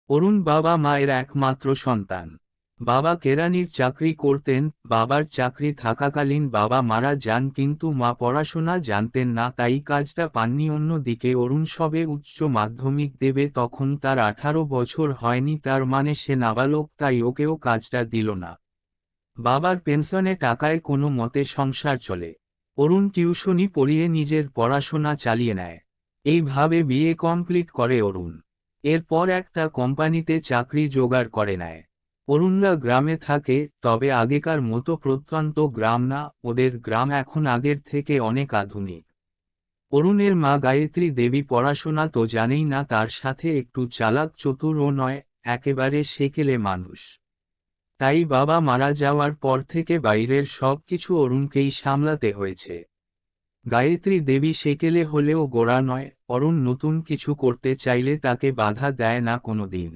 অরুণ বাবা মায়ের একমাত্র সন্তান। বাবা কেরানির চাকরি করতেন। বাবার চাকরি থাকাকালীন বাবা মারা যান, কিন্তু মা পড়াশোনা জানতেন না, তাই কাজটা পাননি। অন্যদিকে অরুণ সবে উচ্চ মাধ্যমিক দেবে, তখন তার 18 বছর হয়নি, তার মানে সে নাবালক, তাই ওকেও কাজটা দিল না। বাবার পেনশনে টাকায় কোনো মতে সংসার চলে। অরুণ টিউশনি পড়িয়ে নিজের পড়াশোনা চালিয়ে নেয়। এইভাবে বিএ কমপ্লিট করে অরুণ। এরপর একটা কোম্পানিতে চাকরি জোগাড় করে নেয়। অরুণরা গ্রামে থাকে, তবে আগেকার মতো প্রত্যন্ত গ্রাম না, ওদের গ্রাম এখন আগের থেকে অনেক আধুনিক। অরুণের মা গায়ত্রী দেবী পড়াশোনা তো জানেই না, তার সাথে একটু চালাক চতুরও নয়, একেবারে সেকেলে মানুষ। তাই বাবা মারা যাওয়ার পর থেকে বাইরের সব কিছু অরুণকেই সামলাতে হয়েছে। গায়ত্রী দেবী সেকেলে হলেও গোড়া নয়, অরুণ নতুন কিছু করতে চাইলে তাকে বাধা দেয় না কোনোদিন।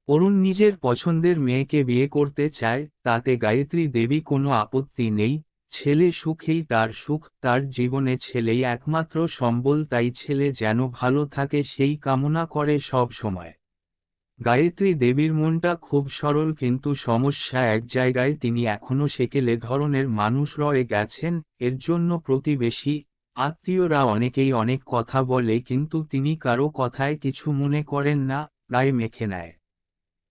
অরুণ নিজের পছন্দের মেয়েকে বিয়ে করতে চায়, তাতে গায়ত্রী দেবী কোনো আপত্তি নেই। ছেলে সুখেই তার সুখ, তার জীবনে ছেলেই একমাত্র সম্বল, তাই ছেলে যেন ভালো থাকে সেই কামনা করে সব সময়। গায়ত্রী দেবীর মনটা খুব সরল, কিন্তু সমস্যা এক জায়গায়, তিনি এখনো সেকেলে ধরনের মানুষ রয়ে গেছেন। এর জন্য প্রতিবেশী আত্মীয়রা অনেকেই অনেক কথা বলে, কিন্তু তিনি কারো কথায় কিছু মনে করেন না, গায়ে মেখে নেয়।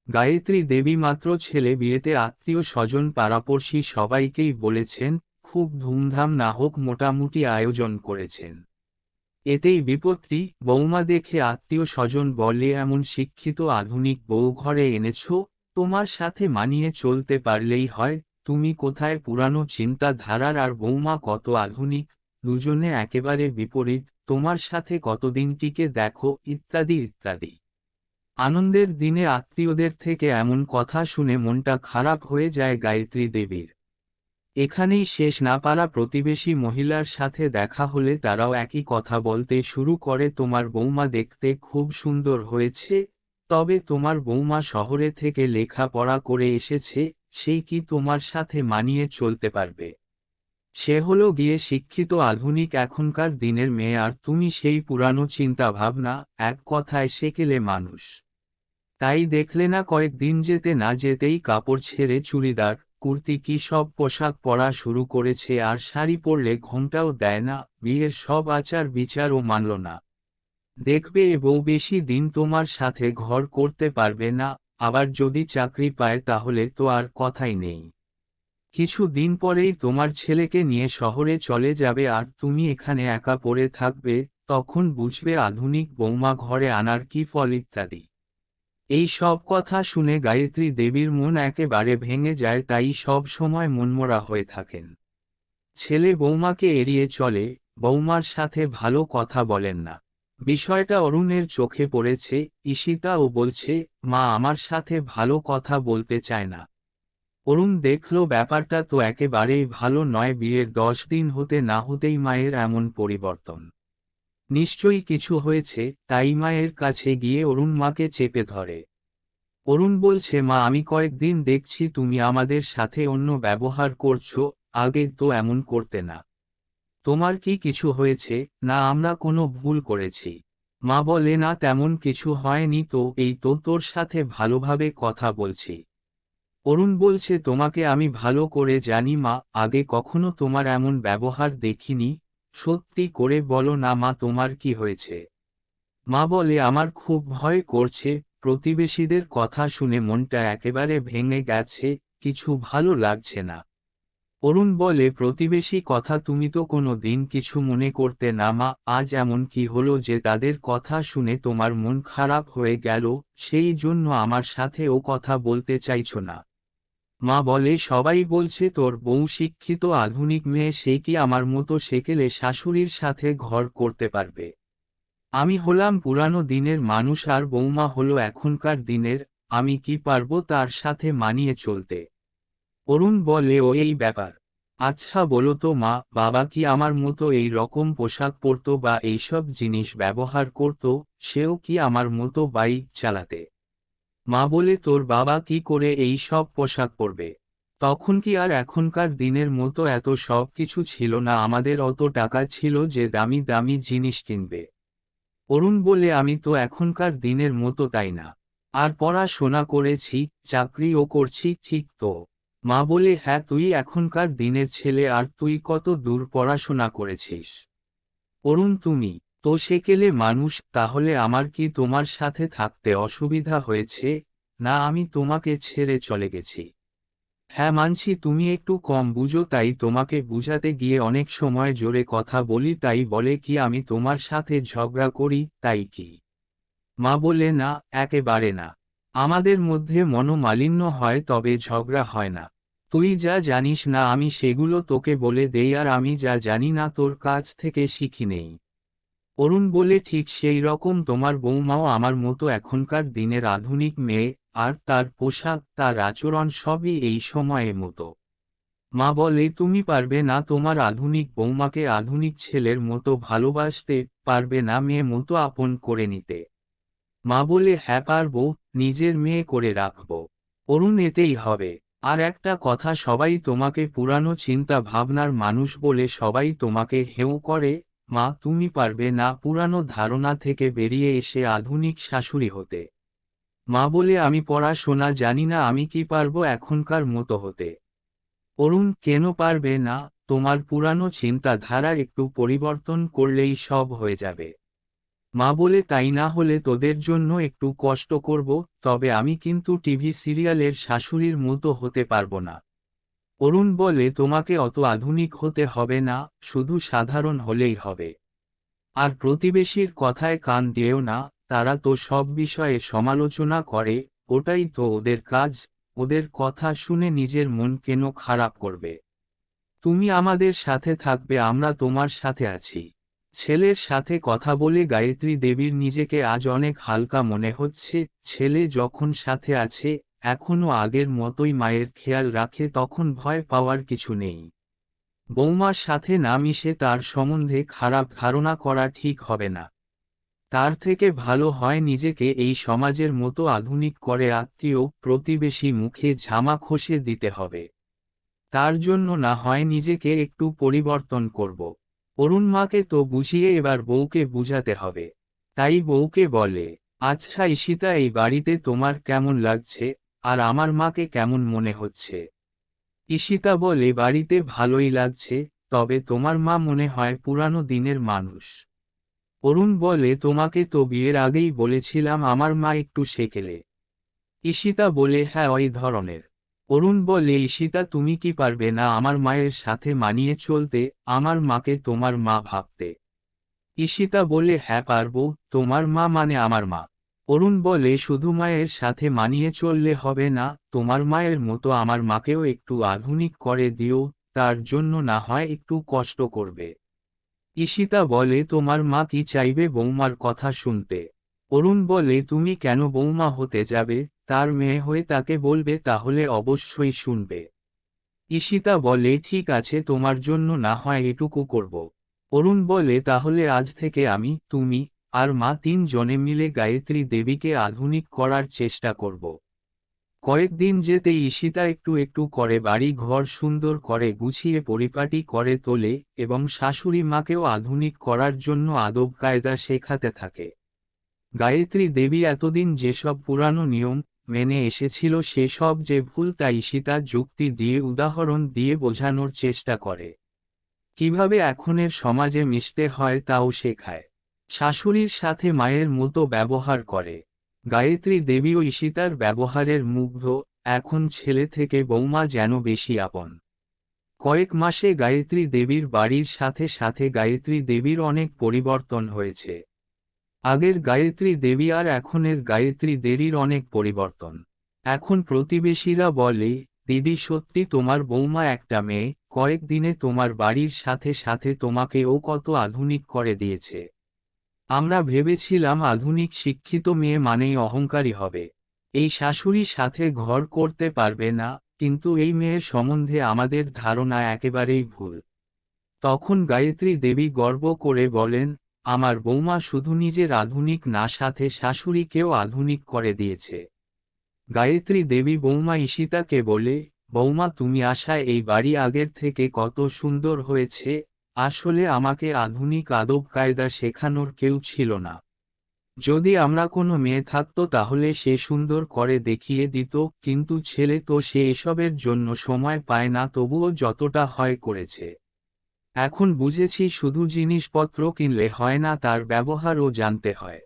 গায়ত্রী দেবী মাত্র ছেলে বিয়েতে আত্মীয় স্বজন পাড়াপড়শি সবাইকেই বলেছেন, খুব ধুমধাম না হোক মোটামুটি আয়োজন করেছেন। এতেই বিপত্তি, বৌমা দেখে আত্মীয় স্বজন বলে, এমন শিক্ষিত আধুনিক বউ ঘরে এনেছ, তোমার সাথে মানিয়ে চলতে পারলেই হয়। তুমি কোথায় পুরানো চিন্তাধারার, আর বৌমা কত আধুনিক, দুজনে একেবারে বিপরীত, তোমার সাথে কতদিন টিকে দেখো, ইত্যাদি ইত্যাদি। আনন্দের দিনে আত্মীয়দের থেকে এমন কথা শুনে মনটা খারাপ হয়ে যায় গায়ত্রী দেবীর। এখানেই শেষ না, পারা প্রতিবেশী মহিলার সাথে দেখা হলে তারাও একই কথা বলতে শুরু করে, তোমার বৌমা দেখতে খুব সুন্দর হয়েছে, তবে তোমার বৌমা শহরে থেকে লেখাপড়া করে এসেছে, সেই কি তোমার সাথে মানিয়ে চলতে পারবে? সে হলো গিয়ে শিক্ষিত আধুনিক এখনকার দিনের মেয়ে, আর তুমি সেই পুরানো চিন্তা ভাবনা, এক কথায় সেকেলে মানুষ। তাই দেখলে না, কয়েকদিন যেতে না যেতেই কাপড় ছেড়ে চুড়িদার, কুর্তি কি সব পোশাক পরা শুরু করেছে, আর শাড়ি পরলে ঘোমটাও দেয় না। বিয়ের সব আচার বিচারও মানল না। দেখবে এ বউ বেশি দিন তোমার সাথে ঘর করতে পারবে না, আবার যদি চাকরি পায় তাহলে তো আর কথাই নেই। কিছু দিন পরেই তোমার ছেলেকে নিয়ে শহরে চলে যাবে, আর তুমি এখানে একা পড়ে থাকবে, তখন বুঝবে আধুনিক বৌমা ঘরে আনার কি ফল, ইত্যাদি। এই সব কথা শুনে গায়ত্রী দেবীর মন একেবারে ভেঙে যায়, তাই সব সময় মনমরা হয়ে থাকেন। ছেলে বৌমাকে এড়িয়ে চলে, বৌমার সাথে ভালো কথা বলেন না। বিষয়টা অরুণের চোখে পড়েছে। ঈশিতাও বলছে, মা আমার সাথে ভালো কথা বলতে চায় না। অরুণ দেখল ব্যাপারটা তো একেবারেই ভালো নয়, বিয়ের 10 দিন হতে না হতেই মায়ের এমন পরিবর্তন। নিশ্চয়ই কিছু হয়েছে, তাই মায়ের কাছে গিয়ে অরুণ মাকে চেপে ধরে। অরুণ বলছে, মা আমি কয়েকদিন দেখছি তুমি আমাদের সাথে অন্য ব্যবহার করছো, আগে তো এমন করতে না। তোমার কি কিছু হয়েছে? না আমরা কোনো ভুল করেছি। মা বলে, না তেমন কিছু হয়নি তো, এই তো তোর সাথে ভালোভাবে কথা বলছি। অরুণ বলছে, তোমাকে আমি ভালো করে জানি মা, আগে কখনো তোমার এমন ব্যবহার দেখিনি। সত্যি করে বলো না মা, তোমার কি হয়েছে? মা বলে, আমার খুব ভয় করছে। প্রতিবেশীদের কথা শুনে মনটা একেবারে ভেঙে গেছে, কিছু ভালো লাগছে না। অরুণ বলে, প্রতিবেশী কথা তুমি তো কোনো দিন কিছু মনে করতে না মা, আজ এমন কি হলো যে তাদের কথা শুনে তোমার মন খারাপ হয়ে গেল, সেই জন্য আমার সাথে ও কথা বলতে চাইছো না? মা বলে, সবাই বলছে তোর বউ শিক্ষিত আধুনিক মেয়ে, সে কি আমার মতো সেকেলে শাশুড়ির সাথে ঘর করতে পারবে? আমি হলাম পুরানো দিনের মানুষ, আর বৌমা হলো এখনকার দিনের, আমি কি পারবো তার সাথে মানিয়ে চলতে? অরুণ বলে, ও এই ব্যাপার। আচ্ছা বলো তো মা, বাবা কি আমার মতো এই রকম পোশাক পরতো বা এইসব জিনিস ব্যবহার করতো? সেও কি আমার মতো বাইক চালাতে? মা বলে, তোর বাবা কি করে এই সব পোশাক পরবে? তখন কি আর এখনকার দিনের মতো এত সব কিছু ছিল না, আমাদের অত টাকা ছিল যে দামি দামি জিনিস কিনবে? অরুণ বলে, আমি তো এখনকার দিনের মতো তাই না। আর পড়াশোনা করেছি, চাকরিও করছি, ঠিক তো? মা বলে, হ্যাঁ, তুই এখনকার দিনের ছেলে, আর তুই কত দূর পড়াশোনা করেছিস। অরুণ, তুমি তো সেকেলে মানুষ, তাহলে আমার কি তোমার সাথে থাকতে অসুবিধা হয়েছে? না, আমি তোমাকে ছেড়ে চলে গেছি। হ্যাঁ, মানছি তুমি একটু কম বুঝো, তাই তোমাকে বুঝাতে গিয়ে অনেক সময় জোরে কথা বলি, তাই বলে কি আমি তোমার সাথে ঝগড়া করি, তাই কি? মা বলে, না, একেবারে না। আমাদের মধ্যে মনোমালিন্য হয়, তবে ঝগড়া হয় না। তুই যা জানিস না আমি সেগুলো তোকে বলে দেই, আর আমি যা জানি না তোর কাছ থেকে শিখি নেই। অরুণ বলে, ঠিক সেই রকম তোমার বৌমাও আমার মতো এখনকার দিনের আধুনিক মেয়ে, আর তার পোশাক, তার আচরণ সবই এই সময়ের মতো। মা বলে, তুমি পারবে না তোমার আধুনিক বৌমাকে আধুনিক ছেলের মতো ভালোবাসতে, পারবে না মেয়ে মতো আপন করে নিতে। মা বলে, হ্যাঁ পারবো, নিজের মেয়ে করে রাখবো। অরুণ, এতেই হবে। আর একটা কথা, সবাই তোমাকে পুরানো চিন্তা ভাবনার মানুষ বলে সবাই তোমাকে হেও করে। মা, তুমি পারবে না পুরানো ধারণা থেকে বেরিয়ে এসে আধুনিক শাশুড়ি হতে। মা বলে, আমি পড়াশোনা জানি না, আমি কি পারবো এখনকার মতো হতে? অরুণ, কেন পারবে না? তোমার পুরানো চিন্তাধারা একটু পরিবর্তন করলেই সব হয়ে যাবে। মা বলে, তাই না হলে তোদের জন্য একটু কষ্ট করব, তবে আমি কিন্তু টিভি সিরিয়ালের শাশুড়ির মতো হতে পারবো না। অরুণ বলে, তোমাকে অত আধুনিক হতে হবে না, শুধু সাধারণ হলেই হবে। আর প্রতিবেশীর কথায় কান দিও না, তারা তো সব বিষয়ে সমালোচনা করে, ওটাই তো ওদের কাজ। ওদের কথা শুনে নিজের মন কেন খারাপ করবে? তুমি আমাদের সাথে থাকবে, আমরা তোমার সাথে আছি। ছেলের সাথে কথা বলে গায়ত্রী দেবীর নিজেকে আজ অনেক হালকা মনে হচ্ছে। ছেলে যখন সাথে আছে, এখনো আগের মতোই মায়ের খেয়াল রাখে, তখন ভয় পাওয়ার কিছু নেই। বৌমার সাথে না মিশে তার সম্বন্ধে খারাপ ধারণা করা ঠিক হবে না। তার থেকে ভালো হয় নিজেকে এই সমাজের মতো আধুনিক করে আত্মীয় প্রতিবেশী মুখে ঝামা ঘষে দিতে হবে। তার জন্য না হয় নিজেকে একটু পরিবর্তন করব। অরুণ মাকে তো বুঝিয়ে এবার বউকে বুঝাতে হবে। তাই বউকে বলে, আচ্ছা ঈশিতা, এই বাড়িতে তোমার কেমন লাগছে? আর আমার মাকে কেমন মনে হচ্ছে? ঈশিতা বলে, বাড়িতে ভালোই লাগছে, তবে তোমার মা মনে হয় পুরানো দিনের মানুষ। অরুণ বলে, তোমাকে তো বিয়ের আগেই বলেছিলাম আমার মা একটু সেকেলে। ঈশিতা বলে, হ্যাঁ, ওই ধরনের। অরুণ বলে, ঈশিতা, তুমি কি পারবে না আমার মায়ের সাথে মানিয়ে চলতে, আমার মাকে তোমার মা ভাবতে? ঈশিতা বলে, হ্যাঁ পারবো, তোমার মা মানে আমার মা। অরুণ বলে, শুধু মায়ের সাথে মানিয়ে চললে হবে না, তোমার মায়ের মতো আমার মাকেও একটু আধুনিক করে দিও, তার জন্য না হয় একটু কষ্ট করবে। ঈশিতা বলে, তোমার মা কি চাইবে বৌমার কথা শুনতে? অরুণ বলে, তুমি কেন বৌমা হতে যাবে? তার মেয়ে হয়ে তাকে বলবে, তাহলে অবশ্যই শুনবে। ঈশিতা বলে, ঠিক আছে, তোমার জন্য না হয় এটুকু করব। অরুণ বলে, তাহলে আজ থেকে আমি, তুমি আর মা তিনজনে মিলে গায়ত্রী দেবীকে আধুনিক করার চেষ্টা করব। কয়েকদিন যেতে ঈশিতা একটু একটু করে বাড়ি ঘর সুন্দর করে গুছিয়ে পরিপাটি করে তোলে, এবং শাশুড়ি মাকেও আধুনিক করার জন্য আদব কায়দা শেখাতে থাকে। গায়ত্রী দেবী এতদিন যেসব পুরানো নিয়ম মেনে এসেছিল সেসব যে ভুল, তা ঈশিতা যুক্তি দিয়ে উদাহরণ দিয়ে বোঝানোর চেষ্টা করে। কিভাবে এখনের সমাজে মিশতে হয় তাও শেখায়। শাশুড়ির সাথে মায়ের মতো ব্যবহার করে। গায়ত্রী দেবীও ঈশিতার ব্যবহারের মুগ্ধ, এখন ছেলে থেকে বৌমা যেন বেশি আপন। কয়েক মাসে গায়ত্রী দেবীর বাড়ির সাথে সাথে গায়ত্রী দেবীর অনেক পরিবর্তন হয়েছে। আগের গায়ত্রী দেবী আর এখনের গায়ত্রী দেবীর অনেক পরিবর্তন। এখন প্রতিবেশীরা বলে, দিদি সত্যি তোমার বৌমা একটা মেয়ে, কয়েকদিনে তোমার বাড়ির সাথে সাথে তোমাকেও কত আধুনিক করে দিয়েছে। আমরা ভেবেছিলাম আধুনিক শিক্ষিত মেয়ে মানেই অহংকারী হবে। এই শাশুড়ির সাথে ঘর করতে পারবে না, কিন্তু এই মেয়ের সম্বন্ধে আমাদের ধারণা একেবারেই ভুল। তখন গায়ত্রী দেবী গর্ব করে বলেন, আমার বৌমা শুধু নিজের আধুনিক না, সাথে শাশুড়িকেও আধুনিক করে দিয়েছে। গায়ত্রী দেবী বৌমা ঈশিতাকে বলে, বৌমা, তুমি আসায় এই বাড়ি আগের থেকে কত সুন্দর হয়েছে। আসলে আমাকে আধুনিক আদব কায়দা শেখানোর কেউ ছিল না। যদি আমরা কোনো মেয়ে থাকতো তাহলে সে সুন্দর করে দেখিয়ে দিত, কিন্তু ছেলে তো সে এসবের জন্য সময় পায় না, তবুও যতটা হয় করেছে। এখন বুঝেছি শুধু জিনিসপত্র কিনলে হয় না, তার ব্যবহারও জানতে হয়।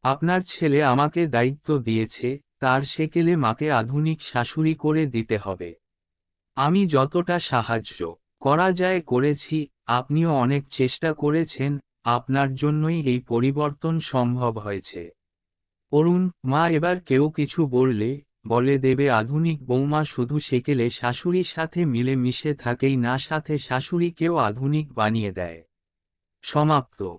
আপনার ছেলে আমাকে দায়িত্ব দিয়েছে, তার সেকেলে মাকে আধুনিক শাশুড়ি করে দিতে হবে। আমি যতটা সাহায্য করা যায় করেছি, আপনিও অনেক চেষ্টা করেছেন, আপনার জন্যই এই পরিবর্তন সম্ভব হয়েছে। অরুণ, মা এবার কেউ কিছু বলে দেবে আধুনিক বৌমা শুধু সেকেলে শাশুড়ির সাথে মিলে মিশে থাকেই না, সাথে শাশুড়িকেও আধুনিক বানিয়ে দেয়। সমাপ্ত।